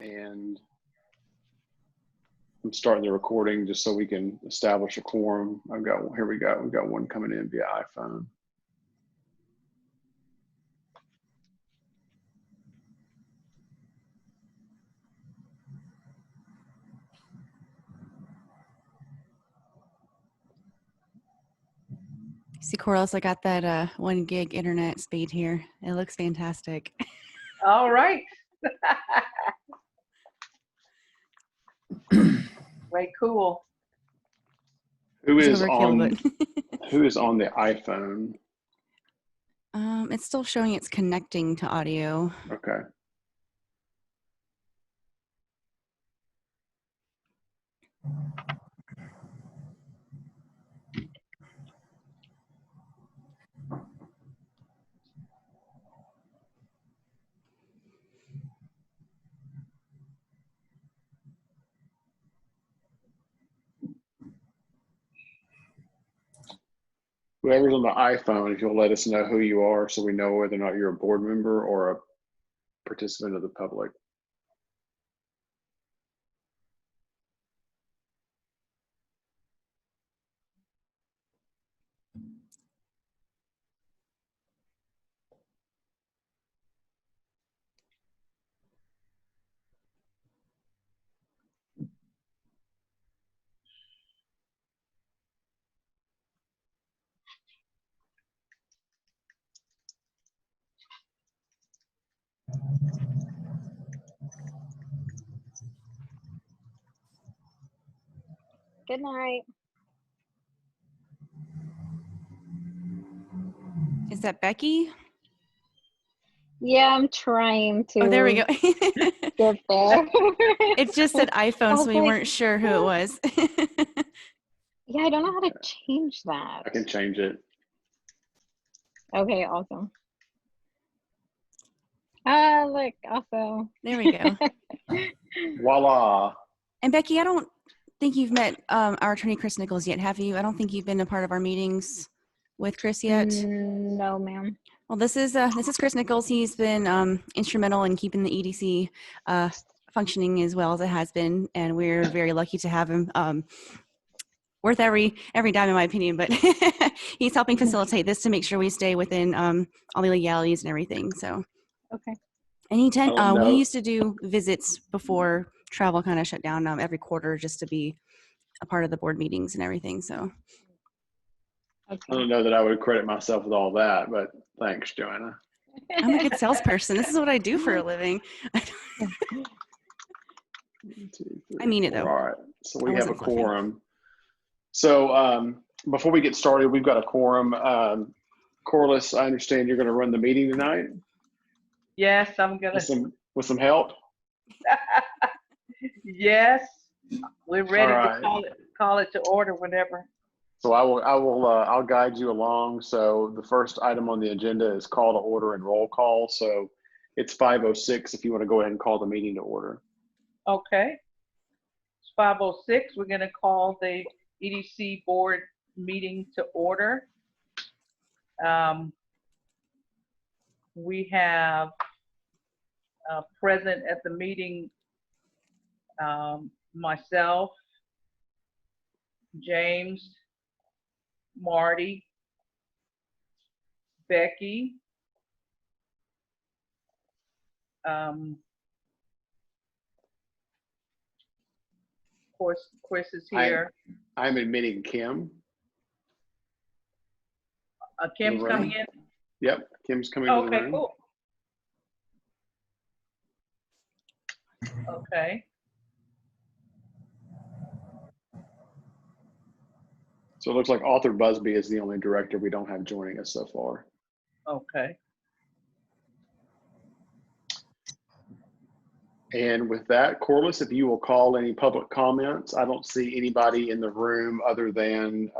And I'm starting the recording just so we can establish a quorum. Here we go. We've got one coming in via iPhone. See, Corliss, I got that 1 gig internet speed here. It looks fantastic. All right. Very cool. Who is overkill, on who is on the iPhone? It's still showing it's connecting to audio. Okay. Whoever's on the iPhone, if you'll let us know who you are so we know whether or not you're a board member or a participant of the public. Good night. Is that Becky? Yeah, I'm trying to. Oh, there we go. Get there. It just said iPhone, so we weren't sure who it was. Yeah, I don't know how to change that. I can change it. Okay, awesome. Look, also. There we go. Voila. And Becky, I don't think you've met our attorney, Chris Nichols, yet, have you? I don't think you've been a part of our meetings with Chris yet. No, ma'am. Well, this is Chris Nichols. He's been instrumental in keeping the EDC functioning as well as it has been, and we're very lucky to have him. Worth every dime, in my opinion, but he's helping facilitate this to make sure we stay within all the legalities and everything. So, okay. And we used to do visits before travel kind of shut down every quarter just to be a part of the board meetings and everything. So, okay. I don't know that I would credit myself with all that, but thanks, Joanna. I'm a good salesperson. This is what I do for a living. 1, 2, 3, I mean it, though. All right, so we I have a wasn't fluffing. quorum. So before we get started, we've got a quorum. Corliss, I understand you're going to run the meeting tonight. Yes, I'm gonna. With some help. Yes, we're ready right. to call it to order whenever. So I'll guide you along. So the first item on the agenda is call to order and roll call. So it's 5:06 if you want to go ahead and call the meeting to order. Okay. It's 5:06. We're going to call the EDC board meeting to order. We have present at the meeting myself, James, Marty, Becky, of course, Chris is here. I'm admitting Kim. Kim's coming in? Yep, Kim's coming in the room. Okay, cool. Okay. So it looks like Arthur Busby is the only director we don't have joining us so far. Okay. And with that, Corliss, if you will call any public comments. I don't see anybody in the room other than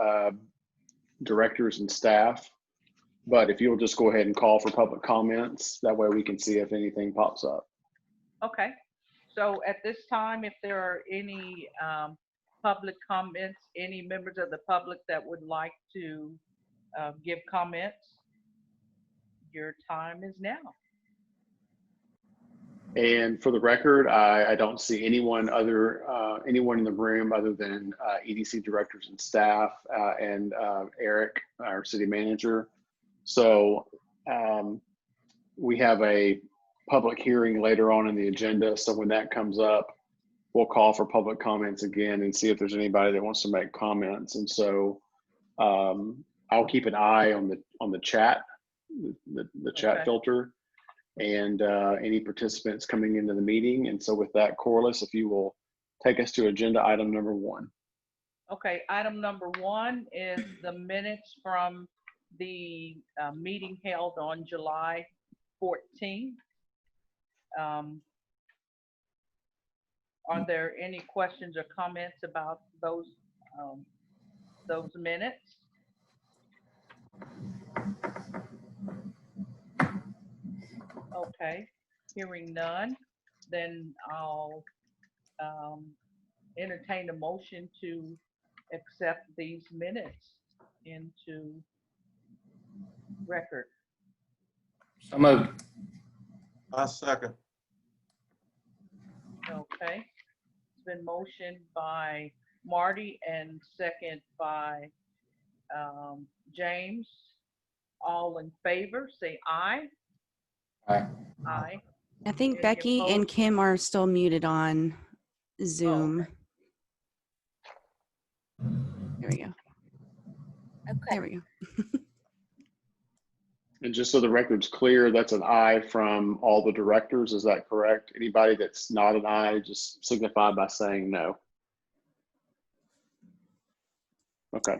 directors and staff. But if you'll just go ahead and call for public comments, that way we can see if anything pops up. Okay. So at this time, if there are any public comments, any members of the public that would like to give comments, your time is now. And for the record, I don't see anyone anyone in the room other than EDC directors and staff and Eric, our city manager. So we have a public hearing later on in the agenda. So when that comes up, we'll call for public comments again and see if there's anybody that wants to make comments. And so I'll keep an eye on the chat, the chat filter, and any participants coming into the meeting. And so with that, Corliss, if you will take us to agenda item number 1. Okay, item number 1 is the minutes from the meeting held on July 14th. Are there any questions or comments about those minutes? Okay, hearing none, then I'll entertain a motion to accept these minutes into record. So moved. I second. Okay, it's been motioned by Marty and second by James. All in favor, say aye. Aye. Aye. I think Any Becky and opposed? Kim are still muted on Zoom. There we go. Okay. There we go. And just so the record's clear, that's an aye from all the directors. Is that correct? Anybody that's not an aye, just signify by saying no. Okay.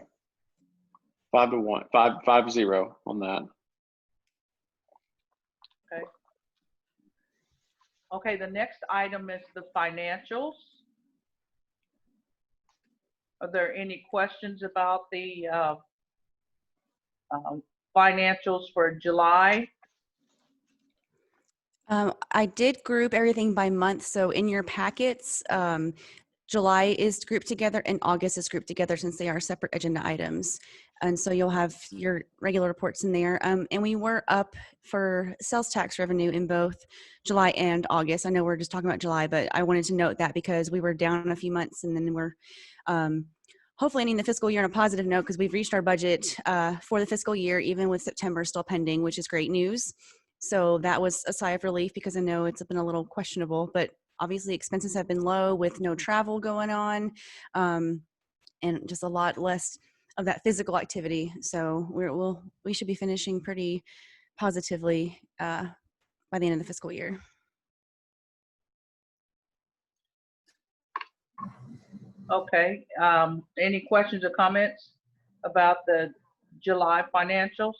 5-1, 5-0 on that. Okay, the next item is the financials. Are there any questions about the financials for July? I did group everything by month. So in your packets, July is grouped together and August is grouped together since they are separate agenda items. And so you'll have your regular reports in there. And we were up for sales tax revenue in both July and August. I know we're just talking about July, but I wanted to note that because we were down a few months and then we're hopefully ending the fiscal year on a positive note because we've reached our budget for the fiscal year, even with September still pending, which is great news. So that was a sigh of relief because I know it's been a little questionable, but obviously expenses have been low with no travel going on and just a lot less of that physical activity. So we should be finishing pretty positively by the end of the fiscal year. Okay, any questions or comments about the July financials?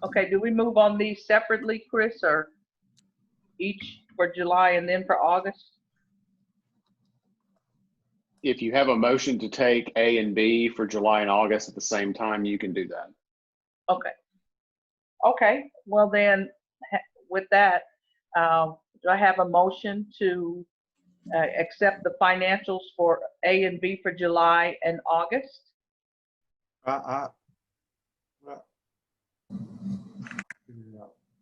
Okay, do we move on these separately, Chris, or each for July and then for August? If you have a motion to take A and B for July and August at the same time, you can do that. Okay. Okay, well then, with that, do I have a motion to accept the financials for A and B for July and August?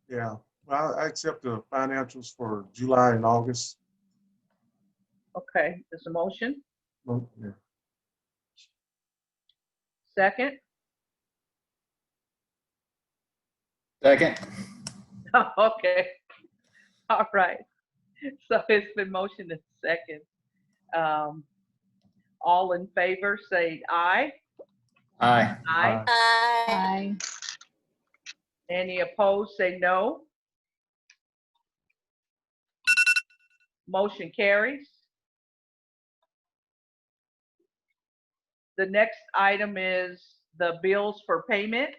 Yeah, well, I accept the financials for July and August. Okay, there's a motion. Oh, yeah. Second? Second. Okay, all right. So it's been motioned and second. All in favor, say aye. Aye. Aye. Aye. Any opposed, say no. Motion carries. The next item is the bills for payment.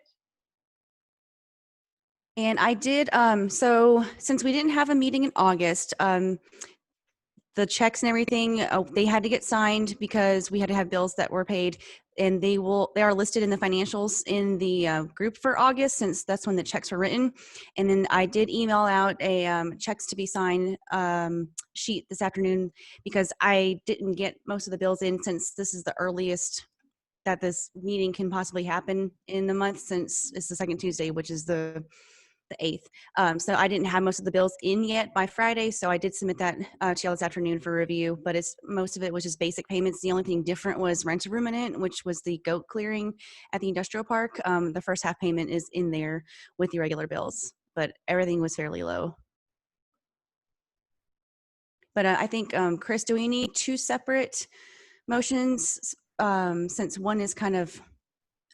And I did, so since we didn't have a meeting in August, the checks and everything, they had to get signed because we had to have bills that were paid, and they are listed in the financials in the group for August, since that's when the checks were written. And then I did email out a checks to be signed sheet this afternoon because I didn't get most of the bills in since this is the earliest that this meeting can possibly happen in the month, since it's the second Tuesday, which is the 8th. So I didn't have most of the bills in yet by Friday, so I did submit that to y'all this afternoon for review, but most of it was just basic payments. The only thing different was rent-a-ruminant, which was the goat clearing at the industrial park. The first half payment is in there with the regular bills, but everything was fairly low. But I think, Chris, do we need 2 separate motions, since one is kind of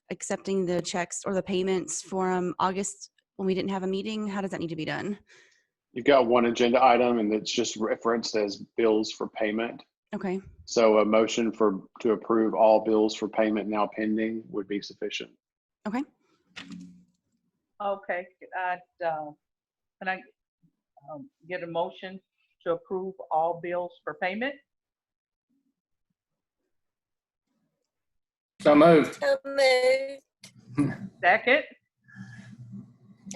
accepting the checks or the payments for August when we didn't have a meeting? How does that need to be done? You've got one agenda item and it's just referenced as bills for payment. Okay. So a motion to approve all bills for payment now pending would be sufficient. Okay. Okay, can I get a motion to approve all bills for payment? So moved. So moved. Second?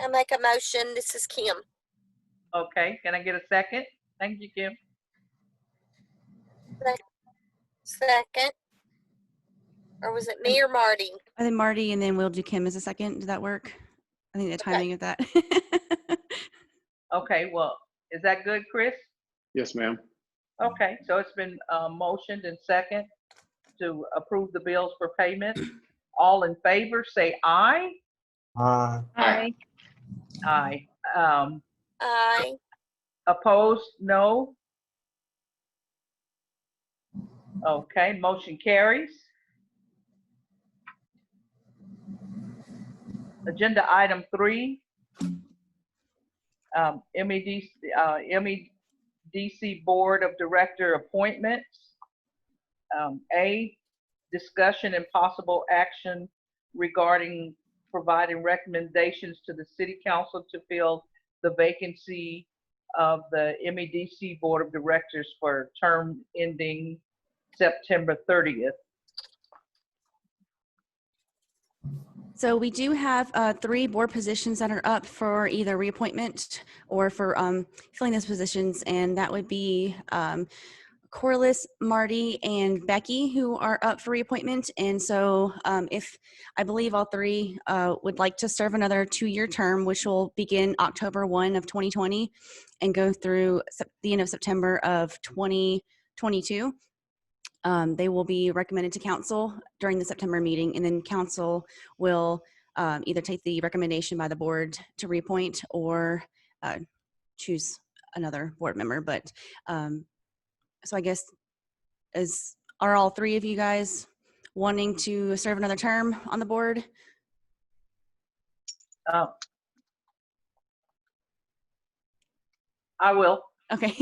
I make a motion. This is Kim. Okay, can I get a second? Thank you, Kim. Second. Or was it me or Marty? I think Marty, and then we'll do Kim as a second. Does that work? I think the timing of that. Okay, well, is that good, Chris? Yes, ma'am. Okay, so it's been motioned and second to approve the bills for payment. All in favor, say aye. Aye. Aye. Aye. Opposed, no. Okay, motion carries. Agenda item 3, MEDC Board of Director appointments. A, discussion and possible action regarding providing recommendations to the City Council to fill the vacancy of the MEDC Board of Directors for term ending September 30th. So we do have 3 board positions that are up for either reappointment or for filling those positions, and that would be Corliss, Marty, and Becky, who are up for reappointment. And so if I believe all 3 would like to serve another 2-year term, which will begin October 1 of 2020 and go through the end of September of 2022. They will be recommended to council during the September meeting, and then council will either take the recommendation by the board to reappoint or choose another board member. But so I guess, are all 3 of you guys wanting to serve another term on the board? I will. Okay.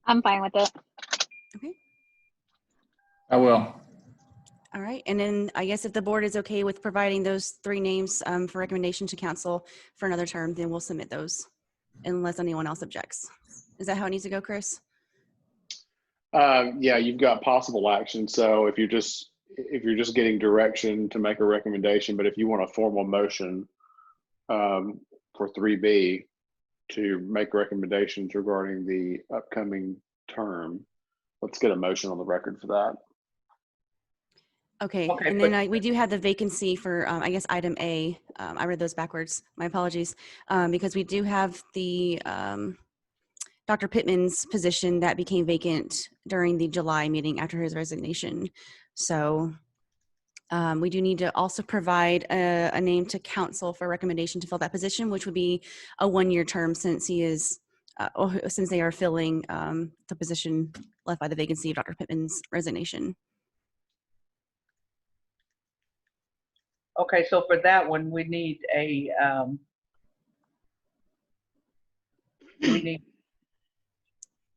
I'm fine with it. Okay. I will. All right. And then I guess if the board is okay with providing those 3 names for recommendation to council for another term, then we'll submit those unless anyone else objects. Is that how it needs to go, Chris? Yeah, you've got possible action. So if you're just getting direction to make a recommendation, but if you want a formal motion for 3B to make recommendations regarding the upcoming term, let's get a motion on the record for that. Okay. Okay, And but- then we do have the vacancy for, I guess, item A. I read those backwards. My apologies. Because we do have the Dr. Pittman's position that became vacant during the July meeting after his resignation. So we do need to also provide a name to council for recommendation to fill that position, which would be a 1-year term since he is, since they are filling the position left by the vacancy of Dr. Pittman's resignation. Okay, so for that one, we need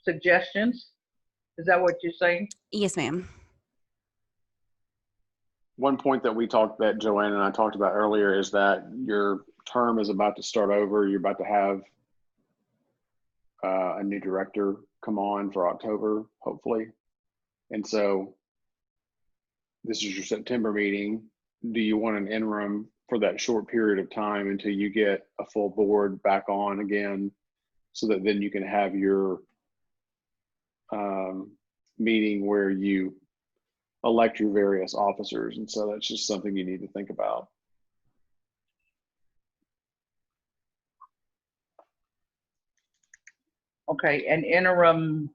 suggestions. Is that what you're saying? Yes, ma'am. One point that Joanne and I talked about earlier is that your term is about to start over. You're about to have a new director come on for October, hopefully. And so this is your September meeting. Do you want an interim for that short period of time until you get a full board back on again, so that then you can have your meeting where you elect your various officers. And so that's just something you need to think about. Okay, an interim,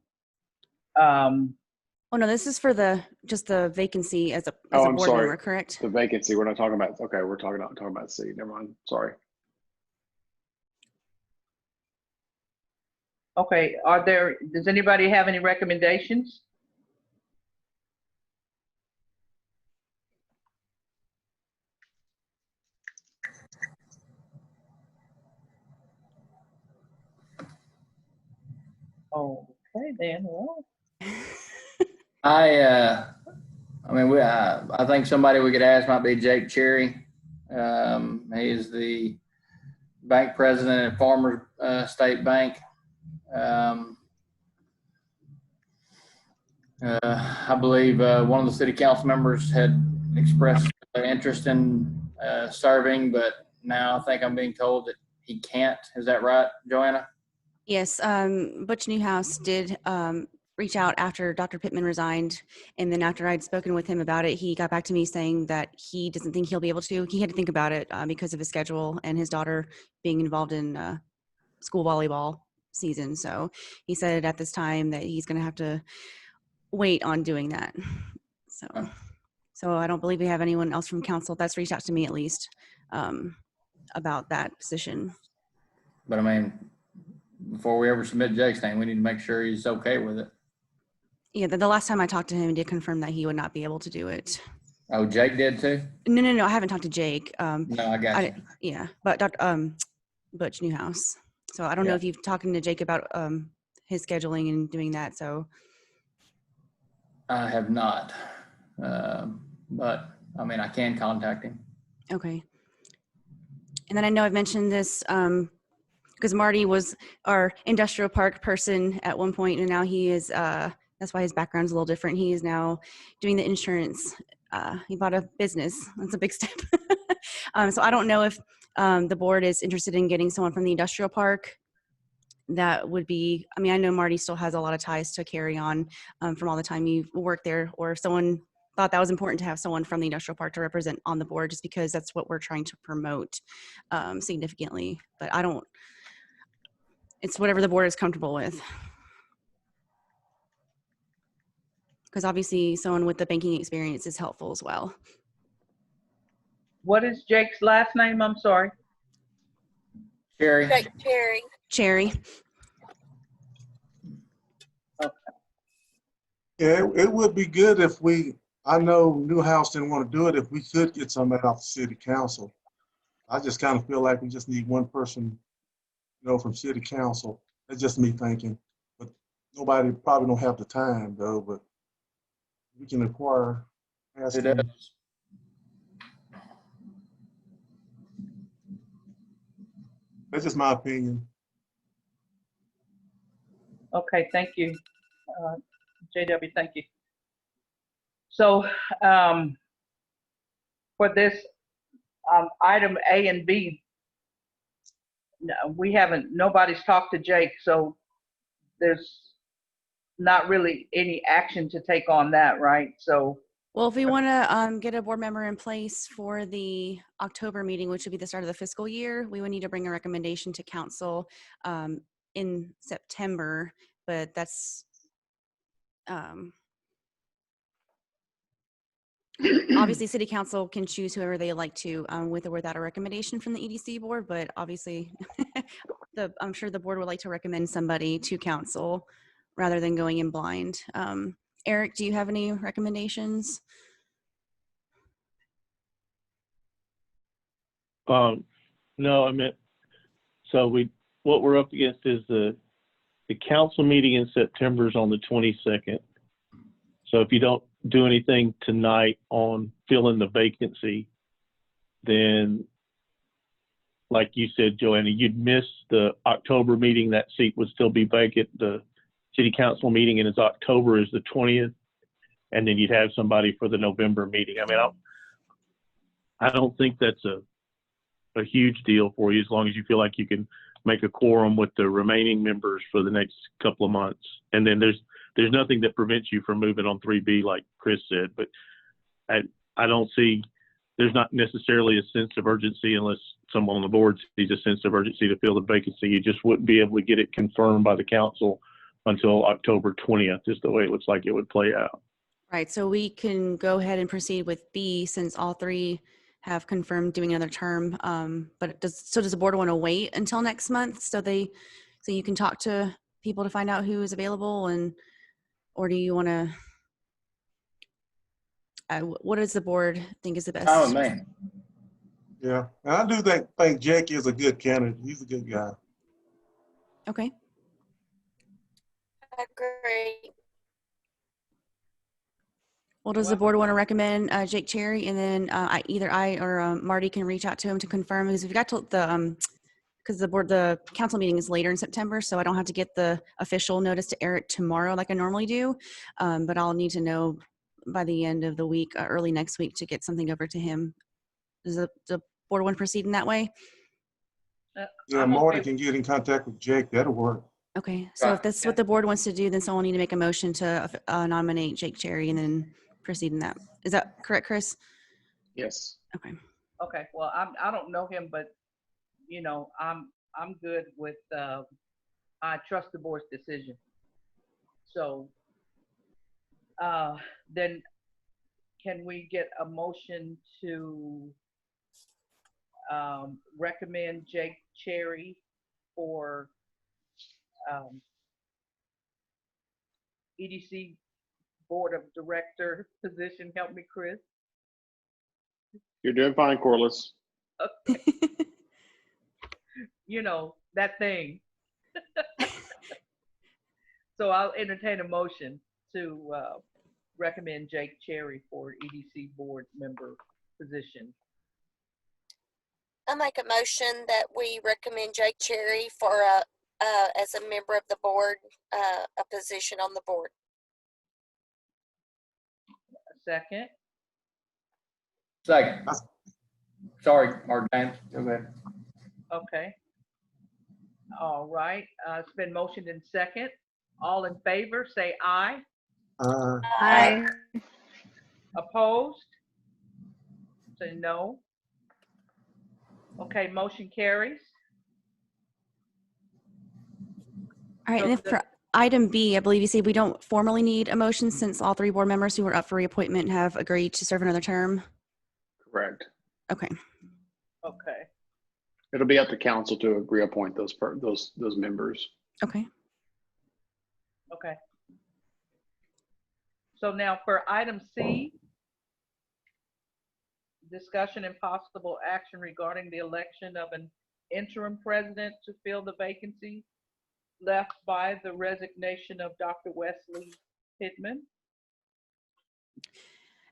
Oh no, this is for just the vacancy as a Oh, I'm board sorry. member, correct? The vacancy, we're not talking about, okay, we're talking about the seat. Never mind. Sorry. okay, does anybody have any recommendations? Okay, then, well, I think somebody we could ask might be Jake Cherry. He is the bank president at Farmers State Bank. I believe one of the city council members had expressed interest in serving, but now I think I'm being told that he can't. Is that right, Joanna? Yes, Butch Newhouse did reach out after Dr. Pittman resigned, and then after I'd spoken with him about it, he got back to me saying that he doesn't think he'll be able to. He had to think about it because of his schedule and his daughter being involved in school volleyball season. So he said at this time that he's going to have to wait on doing that. So I don't believe we have anyone else from council that's reached out to me at least about that position. But I mean, before we ever submit Jake's name, we need to make sure he's okay with it. Yeah, the last time I talked to him, he did confirm that he would not be able to do it. Oh, Jake did too? No, I haven't talked to Jake. No, I got you. Yeah, but Butch Newhouse. So I don't know if you've talking to Jake about his scheduling and doing that. So I have not, but I mean, I can contact him. okay. And then I know I've mentioned this because Marty was our industrial park person at one point, and now he is. That's why his background's a little different. He is now doing the insurance. He bought a business. That's a big step. So I don't know if the board is interested in getting someone from the industrial park. That would be, I mean, I know Marty still has a lot of ties to carry on from all the time you've worked there, or if someone thought that was important to have someone from the industrial park to represent on the board, just because that's what we're trying to promote significantly. But I don't, it's whatever the board is comfortable with. Because obviously someone with the banking experience is helpful as well. what is Jake's last name? I'm sorry. Cherry. Jake Cherry. Cherry. Okay. Yeah, it would be good if I know Newhouse didn't want to do it, if we could get somebody off the city council. I just kind of feel like we just need one person, from city council. That's just me thinking. But nobody probably don't have the time though, but we can acquire. Who does? That's just my opinion. Okay, thank you. JW, thank you. So for this item A and B, nobody's talked to Jake, so there's not really any action to take on that, right? So, Well, if we want to get a board member in place for the October meeting, which would be the start of the fiscal year, we would need to bring a recommendation to council in September, but that's obviously city council can choose whoever they like to with or without a recommendation from the EDC board, but obviously I'm sure the board would like to recommend somebody to council rather than going in blind. Eric, do you have any recommendations? No, I mean, what we're up against is the council meeting in September is on the 22nd. So if you don't do anything tonight on filling the vacancy, then like you said, Joanna, you'd miss the October meeting. That seat would still be vacant. The city council meeting in October is the 20th. And then you'd have somebody for the November meeting. I mean, I don't think that's a huge deal for you, as long as you feel like you can make a quorum with the remaining members for the next couple of months. And then there's nothing that prevents you from moving on 3B, like Chris said. But I don't see, there's not necessarily a sense of urgency unless someone on the board sees a sense of urgency to fill the vacancy. You just wouldn't be able to get it confirmed by the council until October 20th, is the way it looks like it would play out. Right, so we can go ahead and proceed with B since all three have confirmed doing another term. But does the board want to wait until next month so you can talk to people to find out who is available, or do you want to? What does the board think is the best? Fine with me. Yeah, and I do think Jake is a good candidate. He's a good guy. Okay. I agree. Well, does the board want to recommend Jake Cherry, and then either I or Marty can reach out to him to confirm, because we've got to because the council meeting is later in September, so I don't have to get the official notice to Eric tomorrow like I normally do, but I'll need to know by the end of the week, early next week, to get something over to him. Does the board want to proceed in that way? Yeah, Marty can get in contact with Jake. That'll work. Okay, so if that's what the board wants to do, then someone need to make a motion to nominate Jake Cherry and then proceed in that. Is that correct, Chris? Yes. Okay. Okay, well, I don't know him, but you know, I'm good with, I trust the board's decision. So, then can we get a motion to recommend Jake Cherry for EDC Board of Director position? Help me, Chris. You're doing fine, Corliss. Okay. You know, that thing. So I'll entertain a motion to recommend Jake Cherry for EDC board member position. I make a motion that we recommend Jake Cherry for as a member of the board, a position on the board. A second. Second. Sorry, Mark James. Go ahead. Okay. All right. It's been motioned in second. All in favor, say aye. Aye. Opposed? Say no. Okay, motion carries. All right, So and then for item B, I believe you said we don't formally need a motion since all three board members who are up for reappointment have agreed to serve another term. Correct. Okay. Okay. It'll be up to council to reappoint those members. Okay. Okay. So now for item C, discussion and possible action regarding the election of an interim president to fill the vacancy left by the resignation of Dr. Wesley Pittman.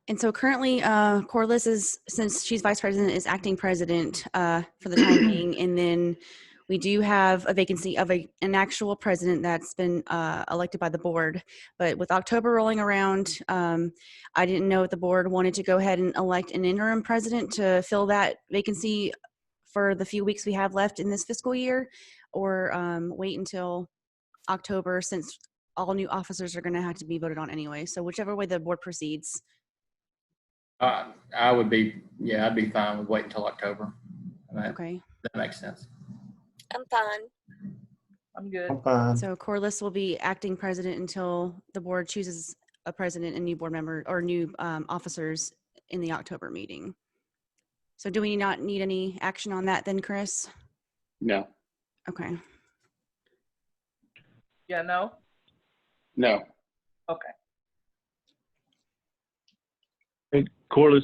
And so currently, Corliss is, since she's vice president, is acting president for the time being. And then we do have a vacancy of an actual president that's been elected by the board. But with October rolling around, I didn't know if the board wanted to go ahead and elect an interim president to fill that vacancy for the few weeks we have left in this fiscal year, or wait until October, since all new officers are going to have to be voted on anyway. So whichever way the board proceeds. I'd be fine with waiting until October. Okay. That makes sense. I'm fine. I'm good. I'm fine. So Corliss will be acting president until the board chooses a president and new board member or new officers in the October meeting. So do we not need any action on that then, Chris? No. Okay. Yeah, no? No. Okay. Hey, Corliss,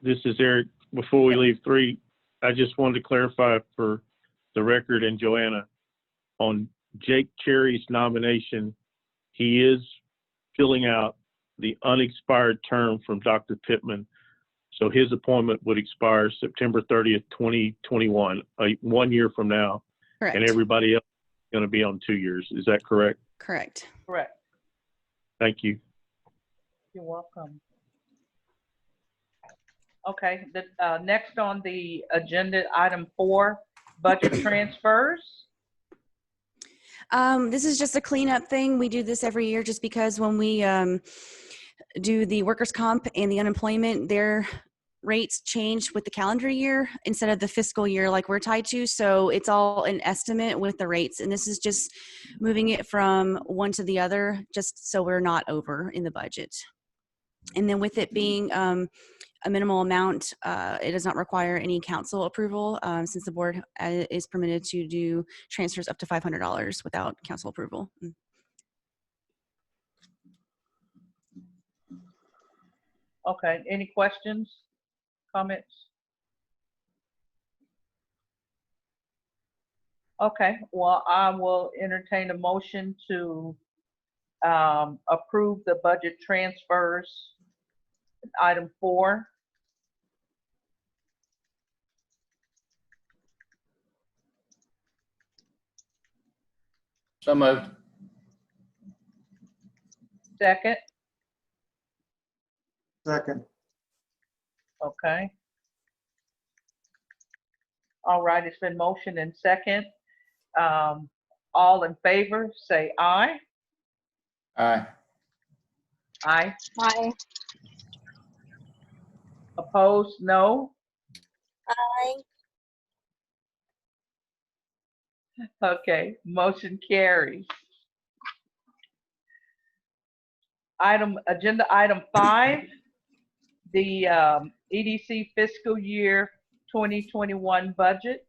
this is Eric. Before we leave 3, I just wanted to clarify for the record and Joanna, on Jake Cherry's nomination, he is filling out the unexpired term from Dr. Pittman. So his appointment would expire September 30th, 2021, 1 year from now. Correct. And everybody else is going to be on 2 years. Is that correct? Correct. Correct. Thank you. You're welcome. Okay, the next on the agenda, item 4, budget transfers. This is just a cleanup thing. We do this every year just because when we do the workers' comp and the unemployment, their rates change with the calendar year instead of the fiscal year like we're tied to. So it's all an estimate with the rates. And this is just moving it from one to the other, just so we're not over in the budget. And then with it being a minimal amount, it does not require any council approval since the board is permitted to do transfers up to $500 without council approval. Okay, any questions, comments? Okay, well, I will entertain a motion to approve the budget transfers. Item 4. So moved. Second, Second. okay. All right, it's been motioned and second. All in favor, say aye. Aye. Aye. Aye. Opposed, no. Aye. Okay, motion carries. Agenda item 5, the EDC fiscal year 2021 budget.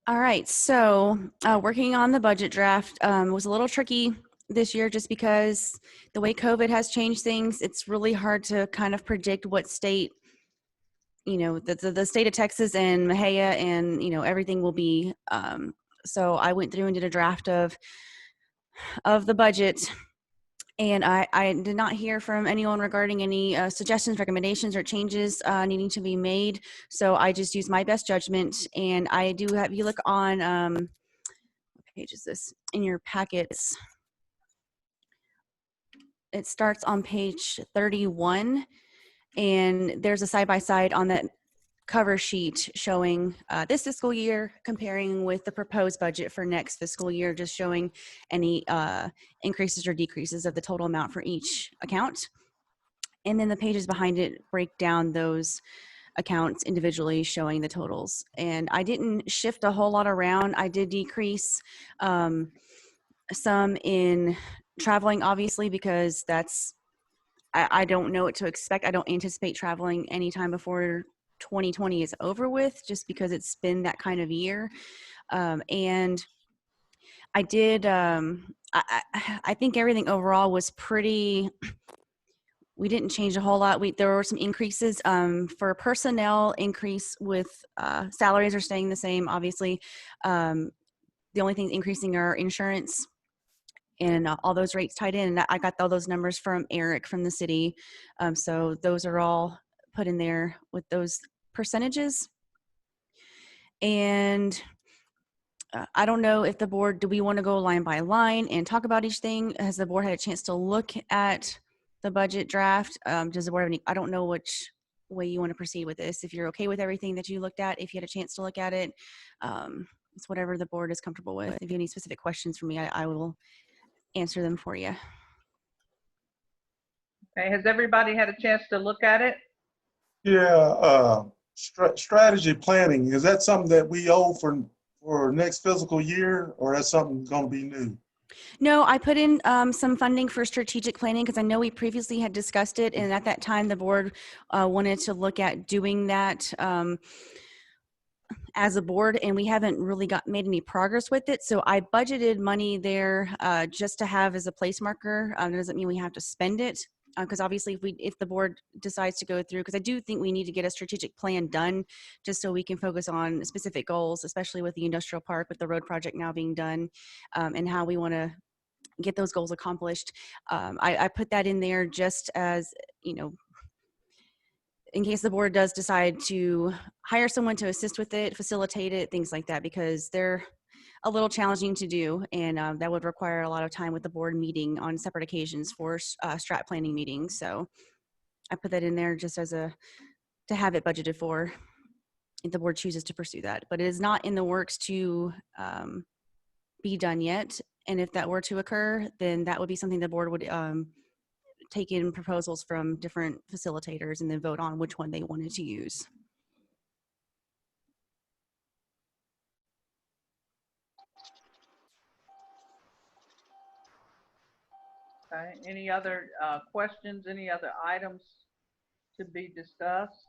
All right, so working on the budget draft was a little tricky this year just because the way COVID has changed things. It's really hard to kind of predict what state, the state of Texas and Mexia and, everything will be. So I went through and did a draft of the budget. And I did not hear from anyone regarding any suggestions, recommendations, or changes needing to be made. So I just used my best judgment. And I do have, you look on, what page is this? In your packets. It starts on page 31. And there's a side-by-side on that cover sheet showing this fiscal year comparing with the proposed budget for next fiscal year, just showing any increases or decreases of the total amount for each account. And then the pages behind it break down those accounts individually, showing the totals. And I didn't shift a whole lot around. I did decrease some in traveling, obviously, because I don't know what to expect. I don't anticipate traveling anytime before 2020 is over with, just because it's been that kind of year. And I did, I think everything overall was pretty, we didn't change a whole lot. There were some increases for personnel increase with salaries are staying the same, obviously. The only things increasing are insurance and all those rates tied in. And I got all those numbers from Eric from the city. So those are all put in there with those percentages. And I don't know if the board, do we want to go line by line and talk about each thing? Has the board had a chance to look at the budget draft? Does the board have any, I don't know which way you want to proceed with this. If you're okay with everything that you looked at, if you had a chance to look at it, it's whatever the board is comfortable with. If you have any specific questions for me, I will answer them for you. Okay, has everybody had a chance to look at it? Yeah, strategy planning, is that something that we owe for next fiscal year, or that's something going to be new? No, I put in some funding for strategic planning because I know we previously had discussed it, and at that time the board wanted to look at doing that as a board, and we haven't really made any progress with it. So I budgeted money there just to have as a place marker. That doesn't mean we have to spend it, because obviously if the board decides to go through, because I do think we need to get a strategic plan done just so we can focus on specific goals, especially with the industrial park, with the road project now being done, and how we want to get those goals accomplished. I put that in there just as, in case the board does decide to hire someone to assist with it, facilitate it, things like that, because they're a little challenging to do, and that would require a lot of time with the board meeting on separate occasions for strat planning meetings. So I put that in there just as to have it budgeted for if the board chooses to pursue that. But it is not in the works to be done yet. And if that were to occur, then that would be something the board would take in proposals from different facilitators and then vote on which one they wanted to use. Okay, any other questions, any other items to be discussed?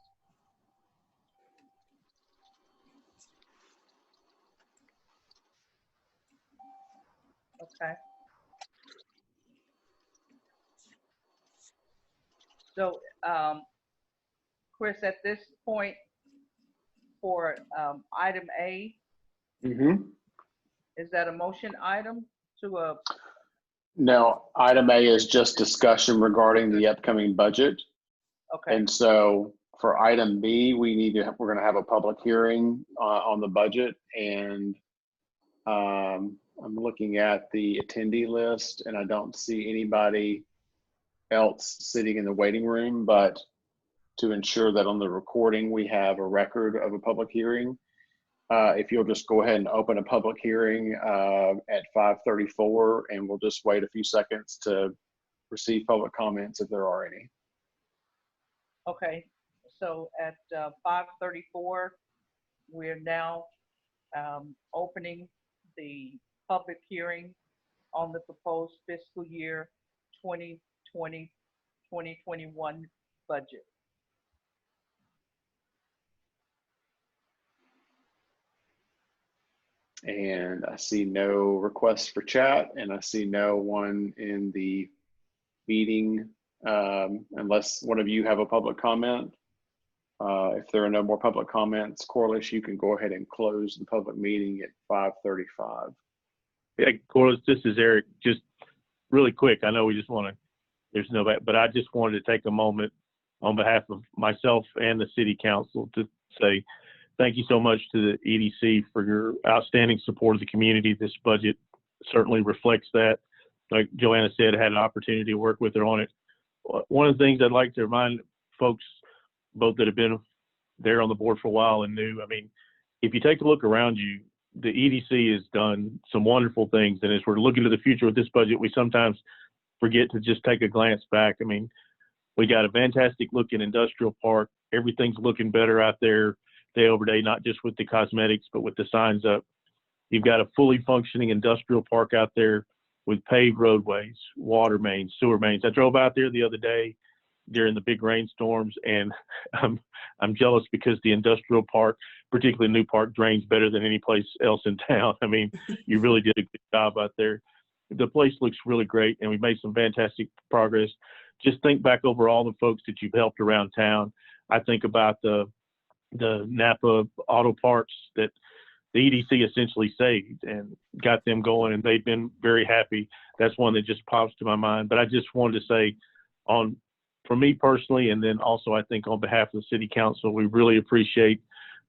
Okay. So, Chris, at this point for item A, Mm-hmm. is that a motion item to No, item A is just discussion regarding the upcoming budget. okay, And so for item B, we're going to have a public hearing on the budget. And I'm looking at the attendee list and I don't see anybody else sitting in the waiting room, but to ensure that on the recording, we have a record of a public hearing. If you'll just go ahead and open a public hearing at 5:34, and we'll just wait a few seconds to receive public comments if there are any. okay. So at 5:34, we're now opening the public hearing on the proposed fiscal year 2020-2021 budget. And I see no requests for chat, and I see no one in the meeting, unless one of you have a public comment. If there are no more public comments, Corliss, you can go ahead and close the public meeting at 5:35. Yeah, Corliss, this is Eric. Just really quick, I know we just want to, there's no, but I just wanted to take a moment on behalf of myself and the city council to say thank you so much to the EDC for your outstanding support of the community. This budget certainly reflects that. Like Joanna said, I had an opportunity to work with her on it. One of the things I'd like to remind folks, both that have been there on the board for a while and new, I mean, if you take a look around you, the EDC has done some wonderful things. And as we're looking to the future with this budget, we sometimes forget to just take a glance back. I mean, we got a fantastic looking industrial park. Everything's looking better out there day over day, not just with the cosmetics, but with the signs up. You've got a fully functioning industrial park out there with paved roadways, water mains, sewer mains. I drove out there the other day during the big rainstorms, and I'm jealous because the industrial park, particularly New Park, drains better than any place else in town. I mean, you really did a good job out there. The place looks really great, and we've made some fantastic progress. Just think back over all the folks that you've helped around town. I think about the Napa auto parts that the EDC essentially saved and got them going, and they've been very happy. That's one that just pops to my mind. But I just wanted to say, for me personally, and then also I think on behalf of the city council, we really appreciate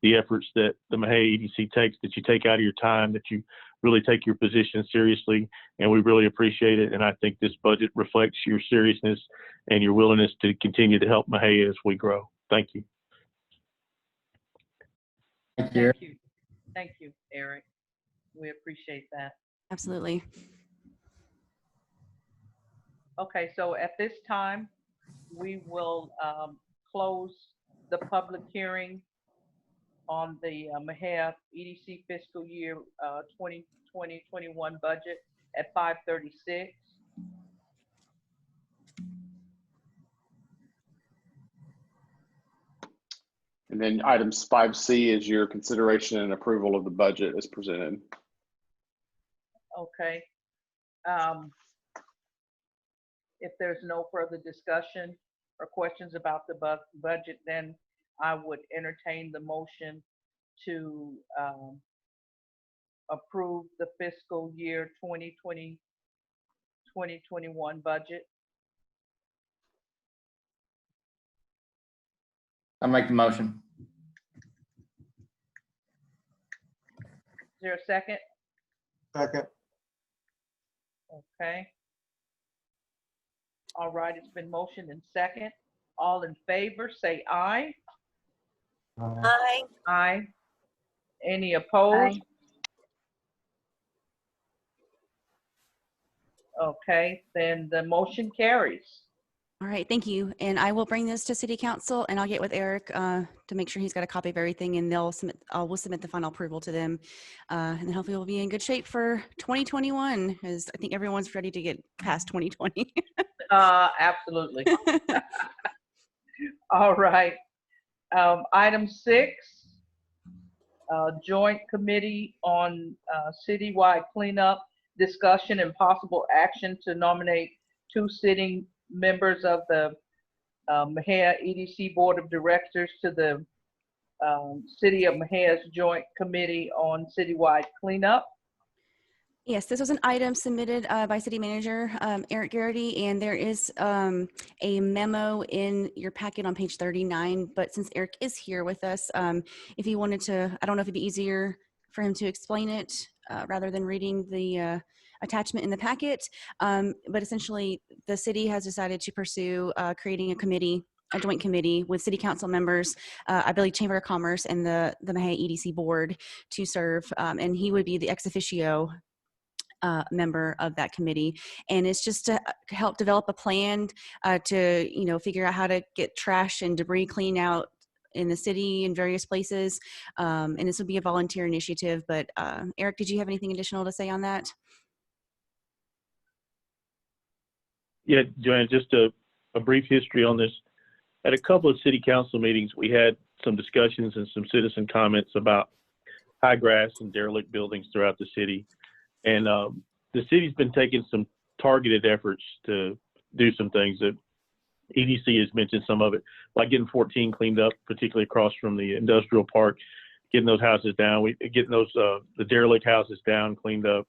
the efforts that the Mexia EDC takes, that you take out of your time, that you really take your position seriously, and we really appreciate it. And I think this budget reflects your seriousness and your willingness to continue to help Mexia as we grow. Thank you. Thank you. Thank you. Thank you, Eric. We appreciate that. Absolutely. Okay, so at this time, we will close the public hearing on the Mexia EDC fiscal year 2020-21 budget at 5:36. And then items 5C is your consideration and approval of the budget as presented. Okay. If there's no further discussion or questions about the budget, then I would entertain the motion to approve the fiscal year 2020-2021 budget. I'll make the motion. Is there a second? Second. Okay. All right, it's been motioned and second. All in favor, say aye. Uh, Aye. Aye. Any opposed? Okay, then the motion carries. All right, thank you. And I will bring this to City Council, and I'll get with Eric to make sure he's got a copy of everything, and we'll submit the final approval to them. And then hopefully we'll be in good shape for 2021, because I think everyone's ready to get past 2020. Absolutely. All right. Item 6, Joint Committee on Citywide Cleanup, discussion and possible action to nominate 2 sitting members of the Mexia EDC Board of Directors to the City of Mexia's Joint Committee on Citywide Cleanup. Yes, this was an item submitted by City Manager Eric Garrity, and there is a memo in your packet on page 39. But since Eric is here with us, if he wanted to, I don't know if it'd be easier for him to explain it rather than reading the attachment in the packet. But essentially, the city has decided to pursue creating a joint committee with City Council members, I believe Chamber of Commerce and the Mexia EDC Board to serve, and he would be the ex officio member of that committee, and it's just to help develop a plan to figure out how to get trash and debris cleaned out in the city in various places, and this would be a volunteer initiative. But Eric, did you have anything additional to say on that? Yeah, Joanne, just a brief history on this. At a couple of city council meetings, we had some discussions and some citizen comments about high grass and derelict buildings throughout the city. And the city's been taking some targeted efforts to do some things. That EDC has mentioned some of it, like getting 14 cleaned up, particularly across from the industrial park, getting those houses down, getting those the derelict houses down, cleaned up.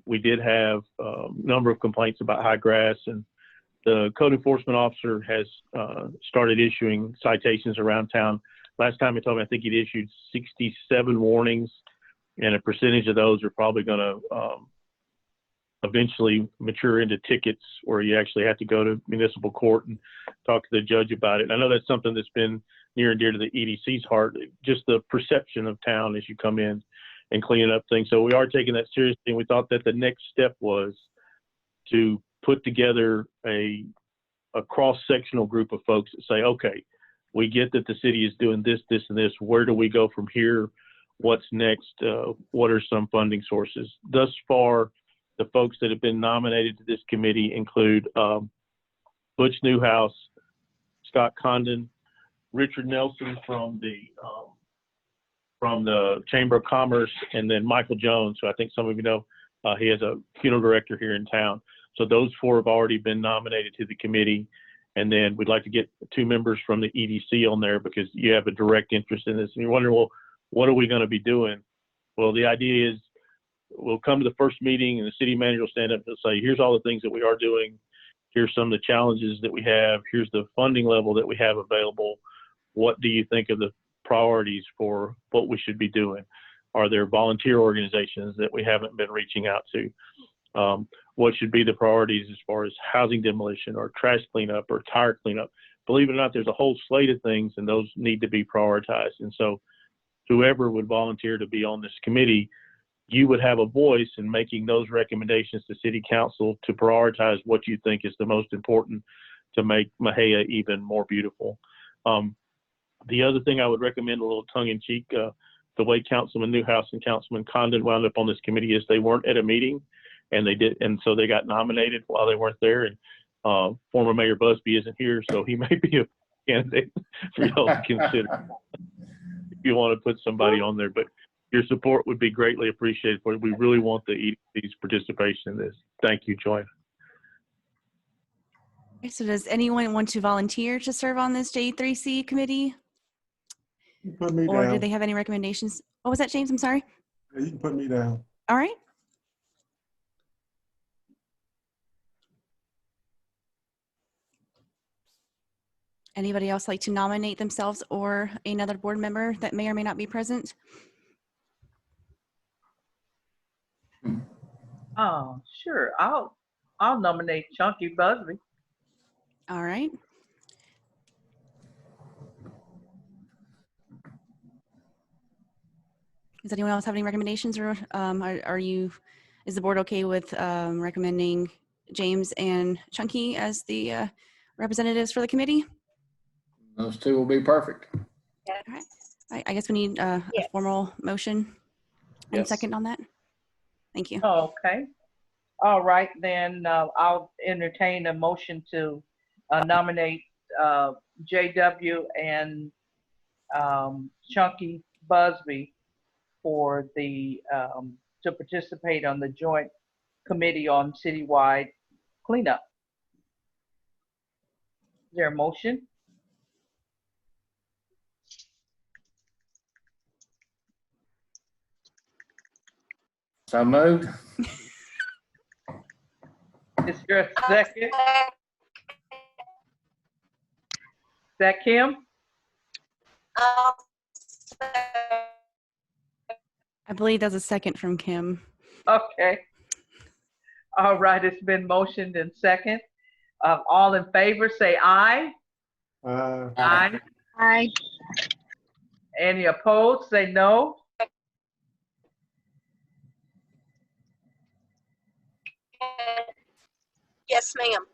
We did have a number of complaints about high grass, and the code enforcement officer has started issuing citations around town. Last time he told me, I think he'd issued 67 warnings, and a percentage of those are probably going to eventually mature into tickets where you actually have to go to municipal court and talk to the judge about it. And I know that's something that's been near and dear to the EDC's heart, just the perception of town as you come in and cleaning up things. So we are taking that seriously, and we thought that the next step was to put together a cross-sectional group of folks that say, okay, we get that the city is doing this, this, and this. Where do we go from here? What's next? What are some funding sources? Thus far, the folks that have been nominated to this committee include Butch Newhouse, Scott Condon, Richard Nelson from the Chamber of Commerce, and then Michael Jones, who I think some of you know, he is a funeral director here in town. So those 4 have already been nominated to the committee. And then we'd like to get 2 members from the EDC on there because you have a direct interest in this. And you're wondering, well, what are we going to be doing? Well, the idea is we'll come to the first meeting and the city manager will stand up and say, here's all the things that we are doing. Here's some of the challenges that we have. Here's the funding level that we have available. What do you think of the priorities for what we should be doing? Are there volunteer organizations that we haven't been reaching out to? What should be the priorities as far as housing demolition or trash cleanup or tire cleanup? Believe it or not, there's a whole slate of things, and those need to be prioritized. And so whoever would volunteer to be on this committee, you would have a voice in making those recommendations to city council to prioritize what you think is the most important to make Mexia even more beautiful. The other thing I would recommend, a little tongue-in-cheek, the way Councilman Newhouse and Councilman Condon wound up on this committee is they weren't at a meeting, and so they got nominated while they weren't there. And former Mayor Busby isn't here, so he may be a candidate for y'all to consider if you want to put somebody on there. But your support would be greatly appreciated. For we really want the EDC's participation in this. Thank you, Joanne. So does anyone want to volunteer to serve on this J3C committee? You put me Or down. do they have any recommendations? What was that, James? I'm sorry. Yeah, you can put me down. All right. Anybody else like to nominate themselves or another board member that may or may not be present? Sure. I'll nominate Chunky Busby. All right. Does anyone else have any recommendations, or are you is the board okay with recommending James and Chunky as the representatives for the committee? Those two will be perfect. All right. I guess we need a Yes. formal motion and Yes. second on that. Thank you. Okay. All right, then I'll entertain a motion to nominate JW and Chunky Busby for the to participate on the joint committee on citywide cleanup. Is there a motion? So moved. Is there a second? Is that Kim? I believe that's a second from Kim. Okay. All right, it's been motioned and second. All in favor, say aye. Aye. Aye. Any opposed, say no. Yes, ma'am.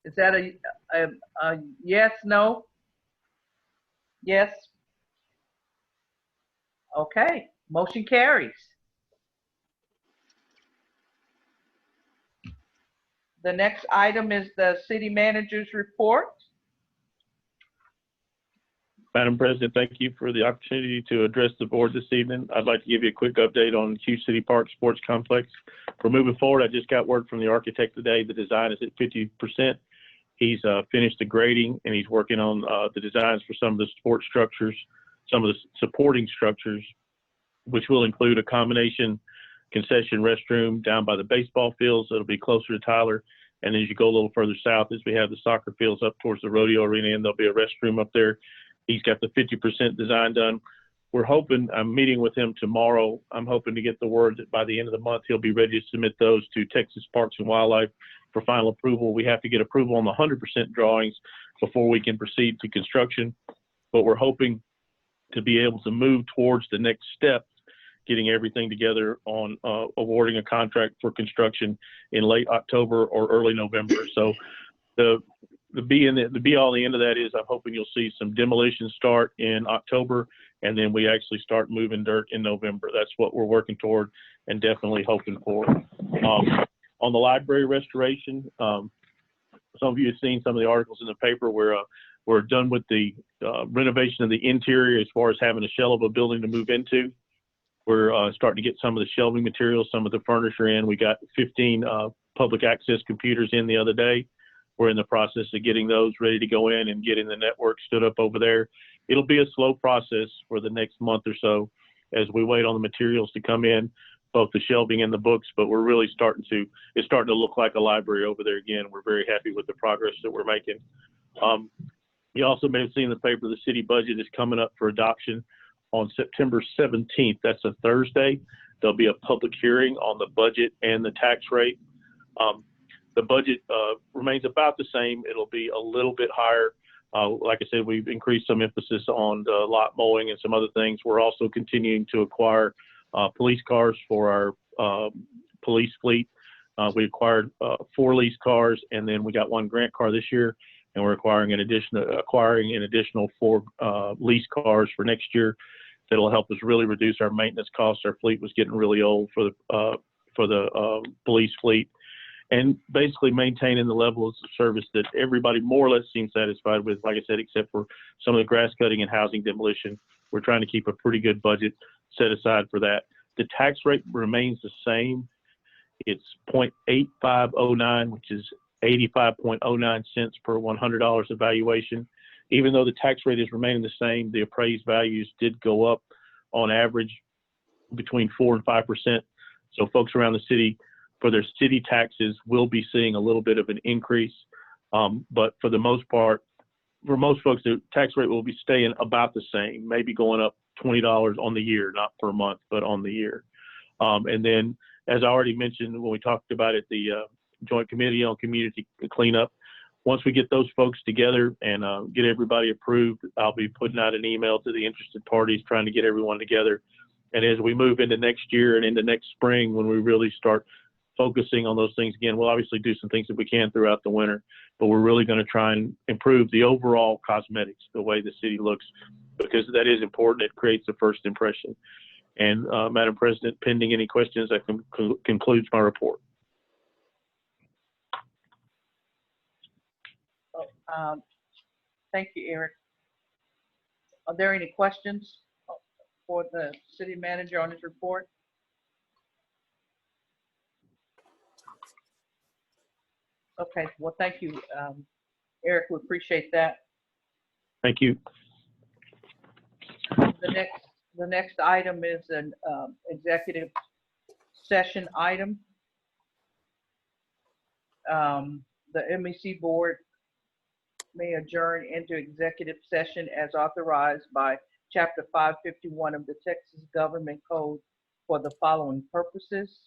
Is that a yes, no? Yes? Okay, motion carries. The next item is the city manager's report. Madam President, thank you for the opportunity to address the board this evening. I'd like to give you a quick update on Q City Park Sports Complex. For moving forward, I just got word from the architect today. The design is at 50%. He's finished the grading and he's working on the designs for some of the sports structures, some of the supporting structures, which will include a combination concession restroom down by the baseball fields. It'll be closer to Tyler. And as you go a little further south, as we have the soccer fields up towards the rodeo arena, and there'll be a restroom up there. He's got the 50% design done. We're hoping, I'm meeting with him tomorrow. I'm hoping to get the word that by the end of the month, he'll be ready to submit those to Texas Parks and Wildlife for final approval. We have to get approval on the 100% drawings before we can proceed to construction. But we're hoping to be able to move towards the next step, getting everything together on awarding a contract for construction in late October or early November. So the be all, the end of that is I'm hoping you'll see some demolition start in October, and then we actually start moving dirt in November. That's what we're working toward and definitely hoping for. On the library restoration, some of you have seen some of the articles in the paper where we're done with the renovation of the interior as far as having a shell of a building to move into. We're starting to get some of the shelving materials, some of the furniture in. We got 15 public access computers in the other day. We're in the process of getting those ready to go in and getting the network stood up over there. It'll be a slow process for the next month or so as we wait on the materials to come in, both the shelving and the books, but we're really it's starting to look like a library over there again. We're very happy with the progress that we're making. You also may have seen in the paper, the city budget is coming up for adoption on September 17th. That's a Thursday. There'll be a public hearing on the budget and the tax rate. The budget remains about the same. It'll be a little bit higher. Like I said, we've increased some emphasis on the lot mowing and some other things. We're also continuing to acquire police cars for our police fleet. We acquired 4 lease cars, and then we got 1 grant car this year, and we're acquiring an additional 4 lease cars for next year. That'll help us really reduce our maintenance costs. Our fleet was getting really old for the police fleet, and basically maintaining the levels of service that everybody more or less seems satisfied with, like I said, except for some of the grass cutting and housing demolition. We're trying to keep a pretty good budget set aside for that. The tax rate remains the same. It's 0.8509, which is 85.09 cents per $100 of valuation. Even though the tax rate is remaining the same, the appraised values did go up on average between 4 and 5%. So folks around the city, for their city taxes, will be seeing a little bit of an increase. But for the most part, for most folks, the tax rate will be staying about the same, maybe going up $20 on the year, not per month, but on the year. And then, as I already mentioned when we talked about it, the Joint Committee on Community Cleanup, once we get those folks together and get everybody approved, I'll be putting out an email to the interested parties, trying to get everyone together And as we move into next year and into next spring, when we really start focusing on those things again, we'll obviously do some things that we can throughout the winter, but we're really going to try and improve the overall cosmetics, the way the city looks, because that is important. It creates a first impression. And Madam President, pending any questions, that concludes my report. Thank you, Eric. Are there any questions for the city manager on his report? Okay, well, thank you, Eric. We appreciate that. Thank you. The next item is an executive session item. The MEC board may adjourn into executive session as authorized by Chapter 551 of the Texas Government Code for the following purposes.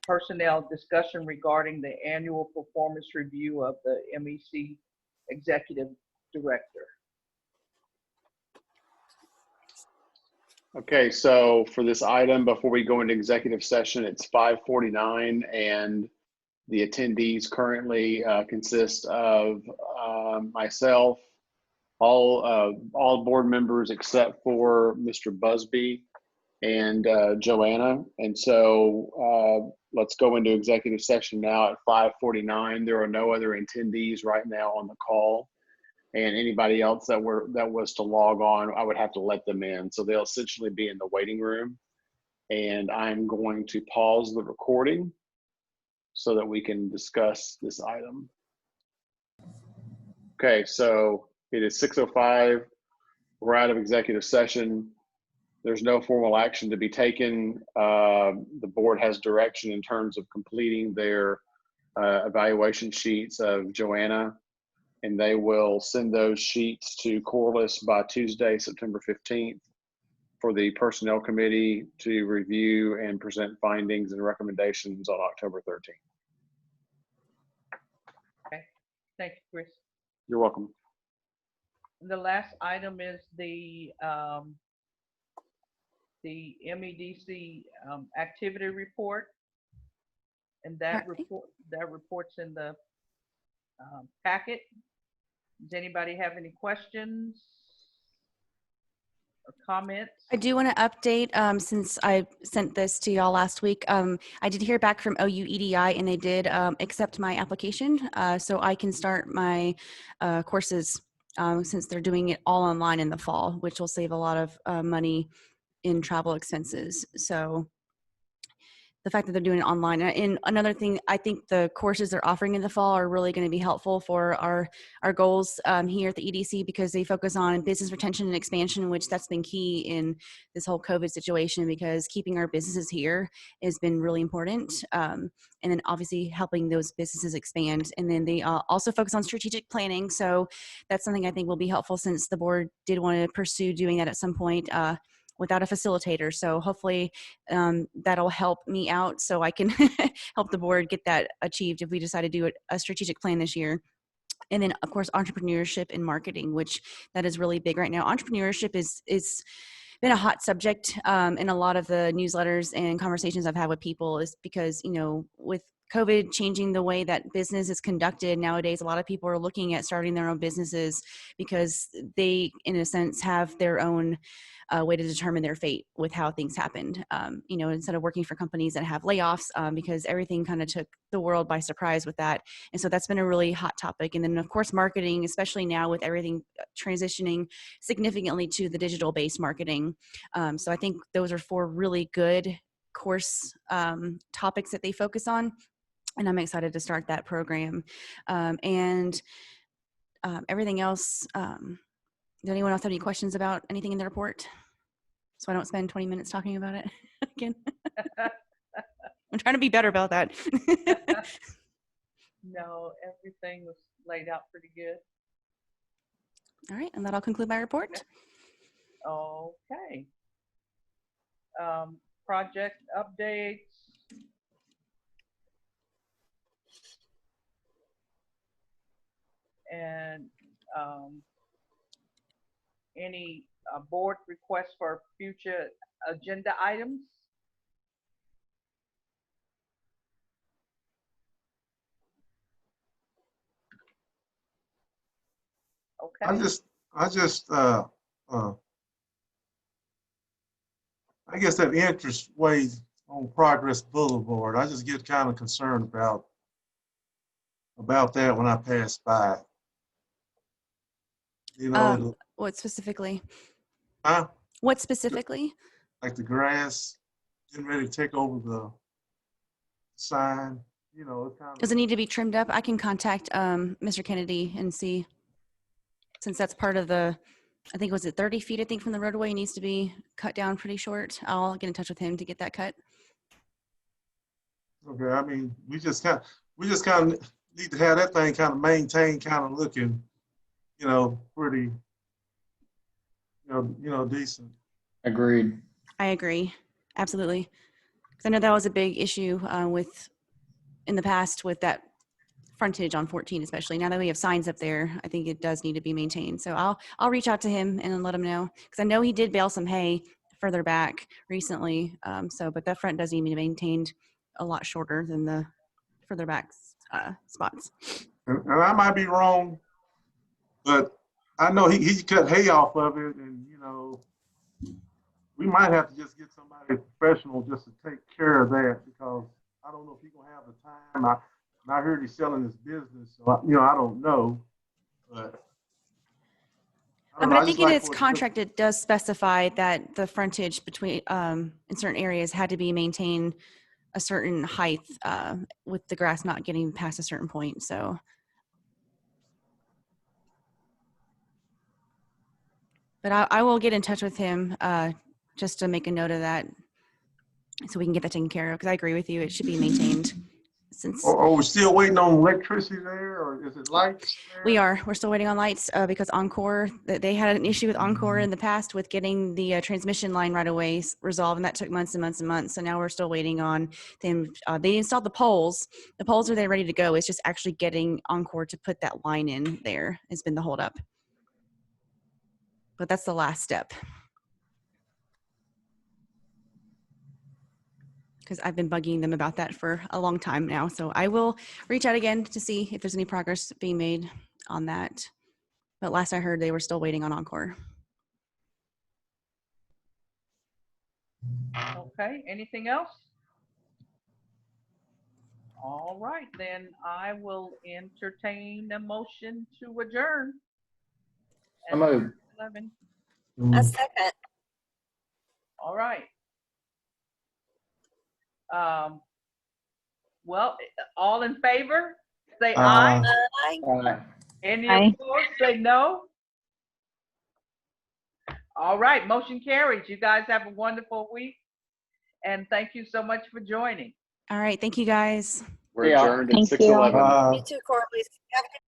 Personnel discussion regarding the annual performance review of the MEC executive director. Okay, so for this item, before we go into executive session, it's 5:49, and the attendees currently consist of myself, all board members except for Mr. Busby and Joanna. And so let's go into executive session now at 5:49. There are no other attendees right now on the call. And anybody else that was to log on, I would have to let them in. So they'll essentially be in the waiting room. And I'm going to pause the recording so that we can discuss this item. Okay, so it is 6:05. We're out of executive session. There's no formal action to be taken. The board has direction in terms of completing their evaluation sheets of Joanna, and they will send those sheets to Corliss by Tuesday, September 15th, for the Personnel Committee to review and present findings and recommendations on October 13th. Okay, thank you, Chris. You're welcome. The last item is the MEDC activity report, and that report's in the packet. Does anybody have any questions or comments? I do want to update, since I sent this to y'all last week. I did hear back from OU EDI, and they did accept my application, so I can start my courses since they're doing it all online in the fall, which will save a lot of money in travel expenses. So the fact that they're doing it online. And another thing, I think the courses they're offering in the fall are really going to be helpful for our goals here at the EDC, because they focus on business retention and expansion, which that's been key in this whole COVID situation, because keeping our businesses here has been really important. And then obviously helping those businesses expand. And then they also focus on strategic planning. So that's something I think will be helpful, since the board did want to pursue doing that at some point without a facilitator. So hopefully that'll help me out so I can help the board get that achieved if we decide to do a strategic plan this year. And then of course, entrepreneurship and marketing, which that is really big right now. Entrepreneurship is been a hot subject in a lot of the newsletters and conversations I've had with people, is because, you know, with COVID changing the way that business is conducted nowadays, a lot of people are looking at starting their own businesses because they, in a sense, have their own way to determine their fate with how things happened. You know, instead of working for companies that have layoffs, because everything kind of took the world by surprise with that. And so that's been a really hot topic. And then of course, marketing, especially now with everything transitioning significantly to the digital-based marketing. So I think those are 4 really good course topics that they focus on. And I'm excited to start that program. Everything else, does anyone else have any questions about anything in the report? So I don't spend 20 minutes talking about it again. I'm trying to be better about that. No, everything was laid out pretty good. All right, and that'll conclude my report. Okay. Project updates. And any board requests for future agenda items? I Okay. I guess that interest way on Progress Boulevard, I just get kind of concerned about that when I pass by. You know, What specifically? huh? What specifically? Like the grass getting ready to take over the sign. You know, it kind Does of. it need to be trimmed up? I can contact Mr. Kennedy and see, since that's part of the, I think, was it 30 feet, I think, from the roadway needs to be cut down pretty short. I'll get in touch with him to get that cut. Okay, I mean, we just kind of need to have that thing kind of maintained, kind of looking, pretty, decent. Agreed. I agree. Absolutely. 'Cause I know that was a big issue in the past with that frontage on 14, especially now that we have signs up there. I think it does need to be maintained. So I'll reach out to him and let him know, because I know he did bale some hay further back recently. But that front does need to be maintained a lot shorter than the further back spots. And I might be wrong, but I know he cut hay off of it, and we might have to just get somebody professional just to take care of that, because I don't know if he's gonna have the time. I heard he's selling his business, so I don't know, but I think in its contract it does specify that the frontage between in certain areas had to be maintained a certain height with the grass not getting past a certain point. So, but I will get in touch with him just to make a note of that, so we can get that taken care of. Because I agree with you, it should be maintained. Since Are we still waiting on electricity there, or is it lights there? we're still waiting on lights because Encore, they had an issue with Encore in the past with getting the transmission line right away resolved, and that took months and months and months. So now we're still waiting on them. They installed the poles. The poles are there ready to go. It's just actually getting Encore to put that line in there has been the holdup. But that's the last step. Because I've been bugging them about that for a long time now. So I will reach out again to see if there's any progress being made on that. But last I heard, they were still waiting on Encore. Okay, anything else? All right, then I will entertain a motion to adjourn. So moved. 11. A second. All right. Well, all in favor, say aye. Aye. All right. Any Aye. opposed, say no. All right, motion carries. You guys have a wonderful week, and thank you so much for joining. All right. Thank you, guys. We're Yeah. adjourned at Thank you. 6:11. You too, Corley. Have a good